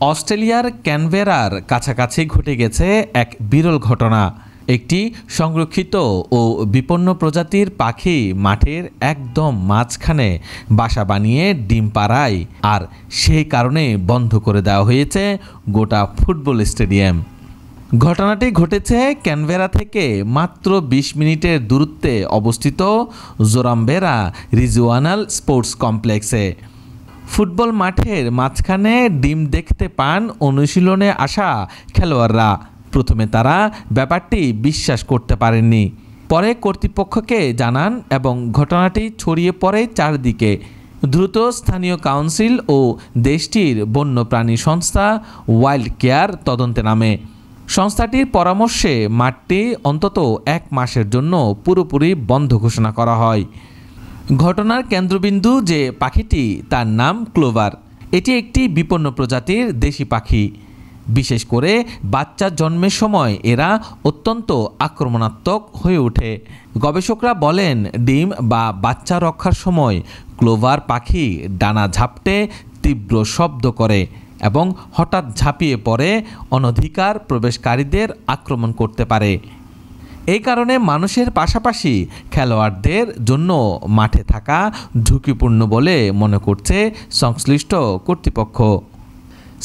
অস্ট্রেলিয়ার ক্যানবেরার কাছাকাছি ঘটে গেছে এক বিরল ঘটনা। একটি সংরক্ষিত ও বিপন্ন প্রজাতির পাখি মাঠের একদম মাঝখানে বাসা বানিয়ে ডিম পাড়ায়, আর সেই কারণে বন্ধ করে দেওয়া হয়েছে গোটা ফুটবল স্টেডিয়াম। ঘটনাটি ঘটেছে ক্যানবেরা থেকে মাত্র ২০ মিনিটের দূরত্বে অবস্থিত জোরামবেরা রিজিওনাল স্পোর্টস কমপ্লেক্সে। ফুটবল মাঠের মাঝখানে ডিম দেখতে পান অনুশীলনে আসা খেলোয়াড়রা। প্রথমে তারা ব্যাপারটি বিশ্বাস করতে পারেননি, পরে কর্তৃপক্ষকে জানান এবং ঘটনাটি ছড়িয়ে পড়ে চারদিকে। দ্রুত স্থানীয় কাউন্সিল ও দেশটির বন্যপ্রাণী সংস্থা ওয়াইল্ড কেয়ার তদন্তে নামে। সংস্থাটির পরামর্শে মাঠটি অন্তত ১ মাসের জন্য পুরোপুরি বন্ধ ঘোষণা করা হয়। ঘটনার কেন্দ্রবিন্দু যে পাখিটি, তার নাম ক্লোভার। এটি একটি বিপন্ন প্রজাতির দেশি পাখি। বিশেষ করে বাচ্চা জন্মের সময় এরা অত্যন্ত আক্রমণাত্মক হয়ে ওঠে। গবেষকরা বলেন, ডিম বা বাচ্চা রক্ষার সময় ক্লোভার পাখি ডানা ঝাপটে তীব্র শব্দ করে এবং হঠাৎ ঝাঁপিয়ে পড়ে অনধিকার প্রবেশকারীদের আক্রমণ করতে পারে। এই কারণে মানুষের পাশাপাশি খেলোয়াড়দের জন্য মাঠে থাকা ঝুঁকিপূর্ণ বলে মনে করছে সংশ্লিষ্ট কর্তৃপক্ষ।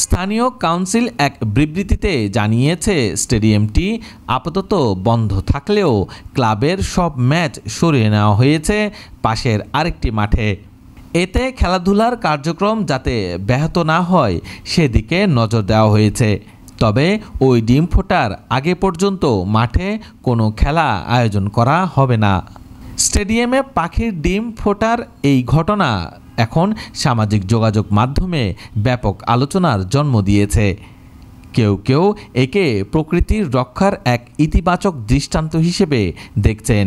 স্থানীয় কাউন্সিল এক বিবৃতিতে জানিয়েছে, স্টেডিয়ামটি আপাতত বন্ধ থাকলেও ক্লাবের সব ম্যাচ সরিয়ে নেওয়া হয়েছে পাশের আরেকটি মাঠে। এতে খেলাধুলার কার্যক্রম যাতে ব্যাহত না হয় সেদিকে নজর দেওয়া হয়েছে। তবে ওই ডিম ফোটার আগে পর্যন্ত মাঠে কোনো খেলা আয়োজন করা হবে না। স্টেডিয়ামে পাখির ডিম ফোটার এই ঘটনা এখন সামাজিক যোগাযোগ মাধ্যমে ব্যাপক আলোচনার জন্ম দিয়েছে। কেউ কেউ একে প্রকৃতির রক্ষার এক ইতিবাচক দৃষ্টান্ত হিসেবে দেখছেন,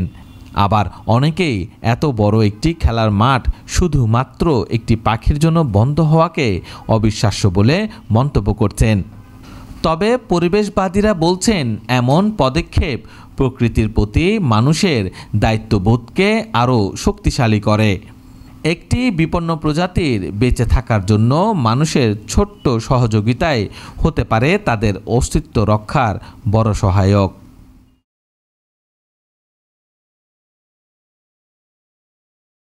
আবার অনেকেই এত বড় একটি খেলার মাঠ শুধুমাত্র একটি পাখির জন্য বন্ধ হওয়াকে অবিশ্বাস্য বলে মন্তব্য করছেন। তবে পরিবেশবাদীরা বলছেন, এমন পদক্ষেপ প্রকৃতির প্রতি মানুষের দায়িত্ববোধকে আরও শক্তিশালী করে। একটি বিপন্ন প্রজাতির বেঁচে থাকার জন্য মানুষের ছোট্ট সহযোগিতাই হতে পারে তাদের অস্তিত্ব রক্ষার বড় সহায়ক।